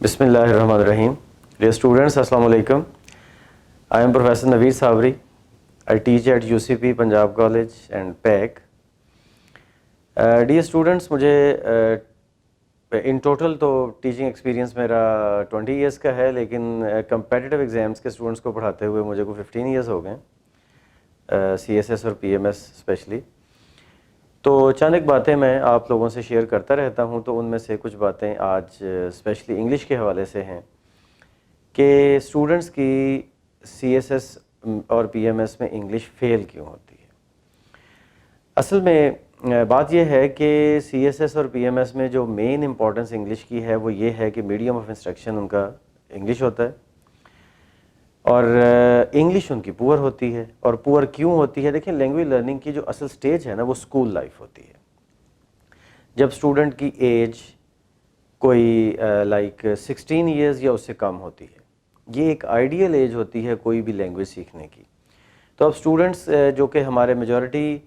بسم اللہ الرحمن الرحیم. Dear students, Assalamu alaikum. I am Professor Naveed Sabri. I teach at UCP Punjab College and PAC. Dear students, مجھے ان total تو teaching experience میرا 20 years کا ہے، لیکن کمپیٹیٹیو ایگزامس کے اسٹوڈنٹس کو پڑھاتے ہوئے مجھے کوئی 15 ایئرس ہو گئے، CSS اور PMS اسپیشلی. تو چند ایک باتیں میں آپ لوگوں سے شیئر کرتا رہتا ہوں، تو ان میں سے کچھ باتیں آج اسپیشلی انگلش کے حوالے سے ہیں کہ اسٹوڈنٹس کی CSS اور PMS میں انگلش فیل کیوں ہوتی ہے. اصل میں بات یہ ہے کہ CSS اور PMS میں جو مین امپورٹنس انگلش کی ہے وہ یہ ہے کہ میڈیم آف انسٹرکشن ان کا انگلش ہوتا ہے، اور انگلش ان کی پور ہوتی ہے. اور پور کیوں ہوتی ہے؟ دیکھیں، لینگویج لرننگ کی جو اصل سٹیج ہے نا، وہ اسکول لائف ہوتی ہے، جب اسٹوڈنٹ کی ایج کوئی 16 ایئرز یا اس سے کم ہوتی ہے. یہ ایک آئیڈیل ایج ہوتی ہے کوئی بھی لینگویج سیکھنے کی. تو اب اسٹوڈنٹس جو کہ ہمارے میجورٹی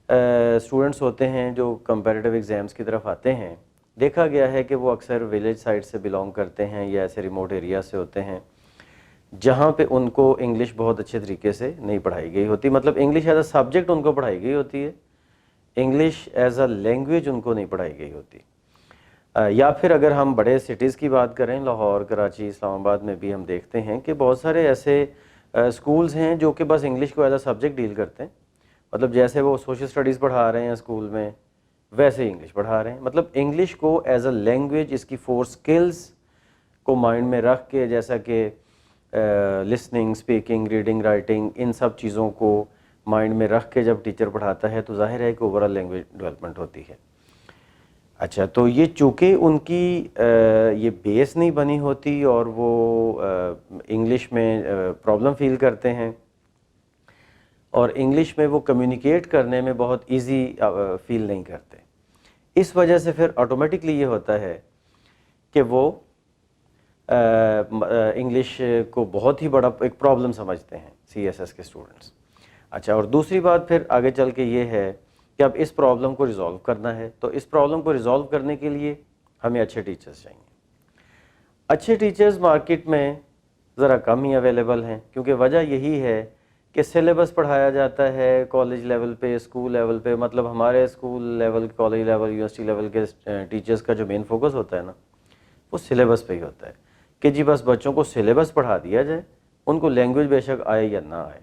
اسٹوڈنٹس ہوتے ہیں جو کمپیٹیٹیو ایگزامس کی طرف آتے ہیں، دیکھا گیا ہے کہ وہ اکثر ولیج سائڈ سے بلانگ کرتے ہیں یا ایسے ریموٹ ایریا سے ہوتے ہیں جہاں پہ ان کو انگلش بہت اچھے طریقے سے نہیں پڑھائی گئی ہوتی. مطلب English as a subject in کو پڑھائی گئی ہوتی ہے، انگلش ایز اے لینگویج ان کو نہیں پڑھائی گئی ہوتی. یا پھر اگر ہم بڑے سٹیز کی بات کریں، لاہور، کراچی، اسلام آباد میں بھی ہم دیکھتے ہیں کہ بہت سارے ایسے اسکولز ہیں جو کہ بس انگلش کو ایز اے سبجیکٹ ڈیل کرتے ہیں. مطلب جیسے وہ سوشل اسٹڈیز پڑھا رہے ہیں اسکول میں، ویسے ہی انگلش پڑھا رہے ہیں. مطلب انگلش کو ایز اے لینگویج، اس کی 4 سکلز کو مائنڈ میں رکھ کے، جیسا کہ لسننگ، اسپیکنگ، ریڈنگ، رائٹنگ، ان سب چیزوں کو مائنڈ میں رکھ کے جب ٹیچر پڑھاتا ہے تو ظاہر ہے کہ اوورآل لینگویج ڈیولپمنٹ ہوتی ہے. اچھا، تو یہ چونکہ ان کی یہ بیس نہیں بنی ہوتی اور وہ انگلش میں پرابلم فیل کرتے ہیں، اور انگلش میں وہ کمیونیکیٹ کرنے میں بہت ایزی فیل نہیں کرتے. اس وجہ سے پھر آٹومیٹکلی یہ ہوتا ہے کہ وہ انگلش کو بہت ہی بڑا ایک پرابلم سمجھتے ہیں CSS کے اسٹوڈنٹس. اچھا، اور دوسری بات پھر آگے چل کے یہ ہے کہ اب اس پرابلم کو ریزالو کرنا ہے، تو اس پرابلم کو ریزالو کرنے کے لیے ہمیں اچھے ٹیچرز چاہیے. اچھے ٹیچرز مارکیٹ میں ذرا کم ہی اویلیبل ہیں، کیونکہ وجہ یہی ہے کہ سلیبس پڑھایا جاتا ہے کالج لیول پہ، اسکول لیول پہ. مطلب ہمارے school level, college level, university level کے ٹیچرز کا جو مین فوکس ہوتا ہے نا، وہ سلیبس پہ ہی ہوتا ہے کہ جی بس بچوں کو سلیبس پڑھا دیا جائے، ان کو لینگویج بے شک آئے یا نہ آئے.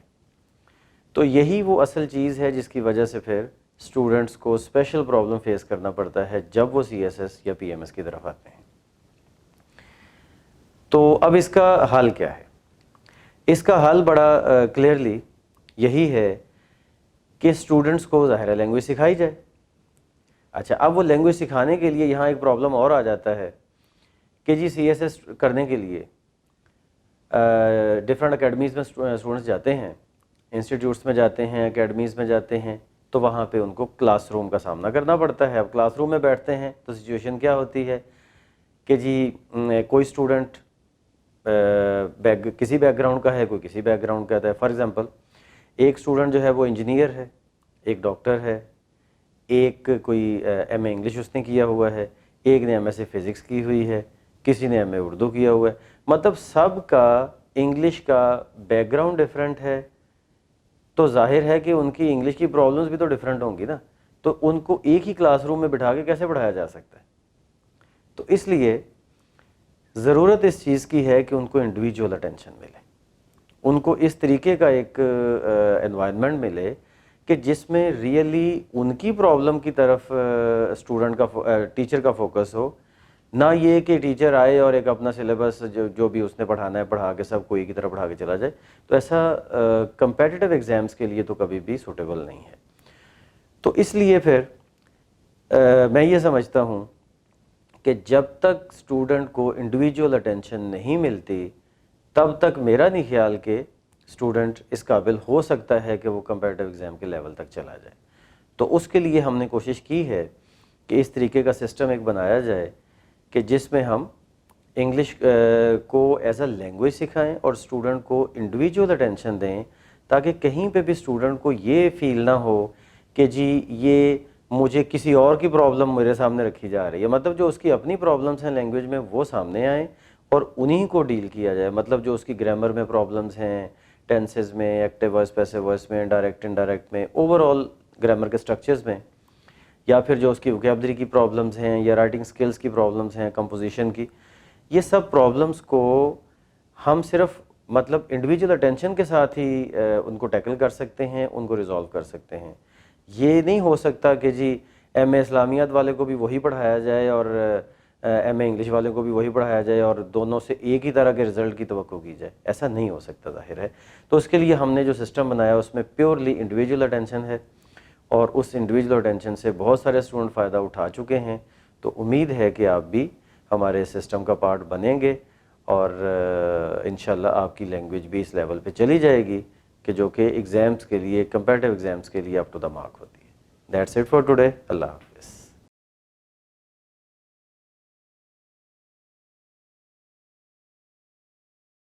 تو یہی وہ اصل چیز ہے جس کی وجہ سے پھر اسٹوڈنٹس کو اسپیشل پرابلم فیس کرنا پڑتا ہے جب وہ CSS یا PMS کی طرف آتے ہیں. تو اب اس کا حل کیا ہے؟ اس کا حل بڑا کلیئرلی یہی ہے کہ اسٹوڈنٹس کو ظاہر لینگویج سکھائی جائے. اچھا، اب وہ لینگویج سکھانے کے لیے یہاں ایک پرابلم اور آ جاتا ہے کہ جی CSS کرنے کے لیے ڈفرینٹ اکیڈمیز میں اسٹوڈنٹس جاتے ہیں، انسٹیٹیوٹس میں جاتے ہیں، اکیڈمیز میں جاتے ہیں، تو وہاں پہ ان کو کلاس روم کا سامنا کرنا پڑتا ہے. اب کلاس روم میں بیٹھتے ہیں تو سچویشن کیا ہوتی ہے کہ جی کوئی اسٹوڈنٹ کسی بیک گراؤنڈ کا ہے، کوئی کسی بیک گراؤنڈ کا ہے. فار ایگزامپل، ایک اسٹوڈنٹ جو ہے وہ انجینئر ہے، ایک ڈاکٹر ہے، ایک کوئی MA انگلش اس نے کیا ہوا ہے، ایک نے MSc فزکس کی ہوئی ہے، کسی نے MA اردو کیا ہوا ہے. مطلب سب کا انگلش کا بیک گراؤنڈ ڈفرینٹ ہے، تو ظاہر ہے کہ ان کی انگلش کی پرابلمس بھی تو ڈفرینٹ ہوں گی نا. تو ان کو ایک ہی کلاس روم میں بٹھا کے کیسے پڑھایا جا سکتا ہے؟ تو اس لیے ضرورت اس چیز کی ہے کہ ان کو انڈیویجول اٹینشن ملے، ان کو اس طریقے کا ایک انوائرمنٹ ملے کہ جس میں ریئلی ان کی پرابلم کی طرف اسٹوڈنٹ کا ٹیچر کا فوکس ہو، نہ یہ کہ ٹیچر آئے اور ایک اپنا سلیبس جو بھی اس نے پڑھانا ہے پڑھا کے سب کو ایک ہی طرح پڑھا کے چلا جائے. تو ایسا کمپیٹیٹیو ایگزامس کے لیے تو کبھی بھی سوٹیبل نہیں ہے. تو اس لیے پھر میں یہ سمجھتا ہوں کہ جب تک اسٹوڈنٹ کو انڈیویجول اٹینشن نہیں ملتی، تب تک میرا نہیں خیال کہ اسٹوڈنٹ اس قابل ہو سکتا ہے کہ وہ کمپیٹیٹیو ایگزام کے لیول تک چلا جائے. تو اس کے لیے ہم نے کوشش کی ہے کہ اس طریقے کا سسٹم ایک بنایا جائے کہ جس میں ہم انگلش کو ایز اے لینگویج سکھائیں اور اسٹوڈنٹ کو انڈیویجول اٹینشن دیں، تاکہ کہیں پہ بھی اسٹوڈنٹ کو یہ فیل نہ ہو کہ جی یہ مجھے کسی اور کی پرابلم میرے سامنے رکھی جا رہی ہے. مطلب جو اس کی اپنی پرابلمس ہیں لینگویج میں وہ سامنے آئیں، اور انہی کو ڈیل کیا جائے. مطلب جو اس کی گرامر میں پرابلمز ہیں, ٹینسز میں, ایکٹیو وائس پیسو وائس میں, ڈائریکٹ انڈائریکٹ میں, اوور آل گرامر کے اسٹرکچرز میں, یا پھر جو اس کی ووکیبلری کی پرابلمز ہیں یا رائٹنگ سکلز کی پرابلمز ہیں, کمپوزیشن کی, یہ سب پرابلمز کو ہم صرف مطلب انڈیویجول اٹینشن کے ساتھ ہی ان کو ٹیکل کر سکتے ہیں, ان کو ریزالو کر سکتے ہیں. یہ نہیں ہو سکتا کہ جی ایم اے اسلامیات والے کو بھی وہی پڑھایا جائے اور ایم اے انگلش والے کو بھی وہی پڑھایا جائے اور دونوں سے ایک ہی طرح کے رزلٹ کی توقع کی جائے. ایسا نہیں ہو سکتا ظاہر ہے. تو اس کے لیے ہم نے جو سسٹم بنایا اس میں پیورلی انڈیویجول اٹینشن ہے, اور اس انڈیویجول اٹینشن سے بہت سارے اسٹوڈنٹ فائدہ اٹھا چکے ہیں. تو امید ہے کہ آپ بھی ہمارے سسٹم کا پارٹ بنیں گے اور انشاءاللہ آپ کی لینگویج بھی اس لیول پہ چلی جائے گی کہ جو کہ ایگزامس کے لیے, کمپیٹیٹیو ایگزامس کے لیے اپ ٹو دا مارک ہوتی ہے. That's it for today. اللہ حافظ.